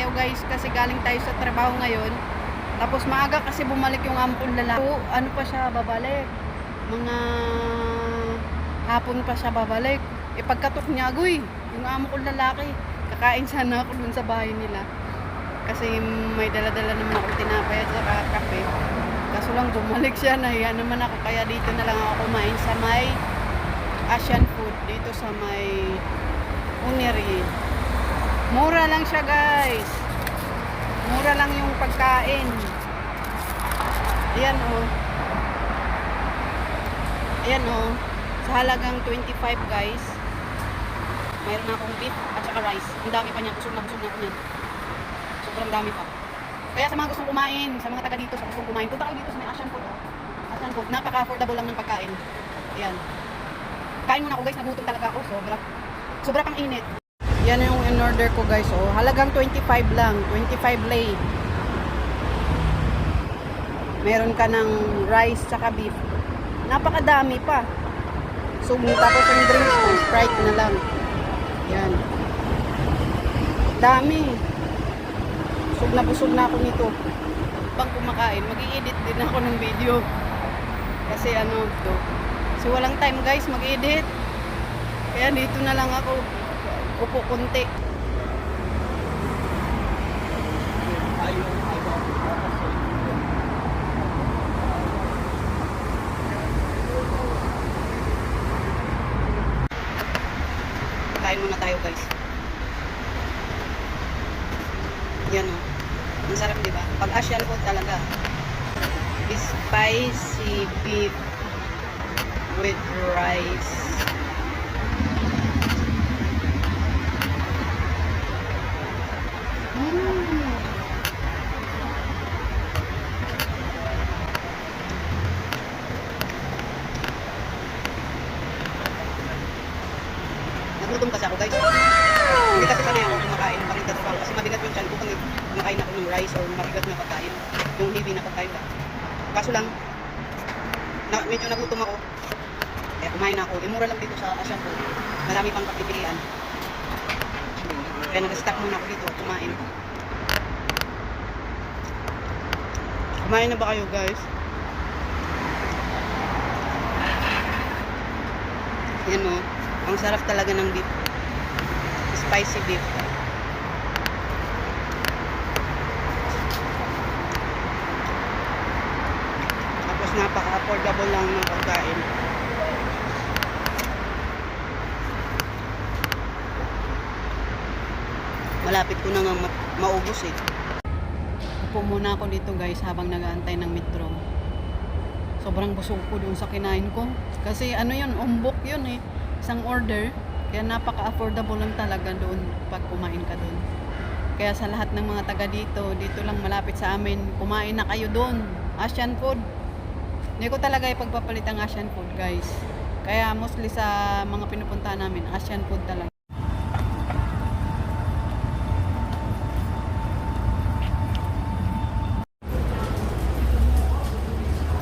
tayo guys kasi galing tayo sa trabaho ngayon. Tapos maaga kasi bumalik yung amo kong lalaki. Ano pa siya babalik? Mga hapon pa siya babalik. Pagkatok niya, agoy, yung amo kong lalaki. Kakain sana ako dun sa bahay nila. Kasi may dala-dala naman ako tinapay at saka kape. Kaso lang bumalik siya, nahiya naman ako. Kaya dito na lang ako kumain sa may Asian food. Dito sa may Uneri. Mura lang siya guys. Mura lang yung pagkain. Ayan oh. Ayan oh. Sa halagang 25 guys. Mayroon na akong beef at saka rice. Ang dami pa niya. Busog na ako niyan. Sobrang dami pa. Kaya sa mga gustong kumain, sa mga taga dito, sa gustong kumain, punta kayo dito sa may Asian food. Asian food. Napaka-affordable lang ng pagkain. Ayan. Kain muna ako guys. Nagutom talaga ako. Sobra pang init. Yan yung in-order ko guys. Oh, halagang 25 lang. 25 lei. Meron ka ng rice tsaka beef. Napakadami pa. So, tapos yung drinks ko, Sprite na lang. Yan. Dami. Busog na ako nito. Pag kumakain, mag-i-edit din ako ng video. Kasi ano to. So, walang time guys mag-edit. Kaya dito na lang ako. Upo konti. Kain muna tayo guys. Yan o. Ang sarap diba? Pag Asian food talaga. Spicy beef with rice. Nagutom kasi ako guys. Hindi kasi sanay ako kumakain. Mabigat pa. Kasi mabigat yung tiyan ko pag kumakain ako ng rice or mabigat na pagkain. Yung heavy na pagkain ka. Kaso lang, medyo nagutom ako. Kaya kumain ako. Mura lang dito sa Asian food. Marami pang pagpipilian. Kaya nag-stack muna ako dito. Kumain. Kumain na ba kayo guys? Yan o. Ang sarap talaga ng beef. Spicy beef. Tapos napaka-affordable lang ng pagkain. Malapit ko na nga maubos eh. Upo muna ako dito guys habang nag-aantay ng metro. Sobrang busog ko doon sa kinain ko. Kasi ano yun, umbok yun eh. Isang order. Kaya napaka-affordable lang talaga doon pag kumain ka doon. Kaya sa lahat ng mga taga dito, dito lang malapit sa amin, kumain na kayo doon. Asian food. Hindi ko talaga ipagpapalit ang Asian food guys. Kaya mostly sa mga pinupuntahan namin, Asian food talaga.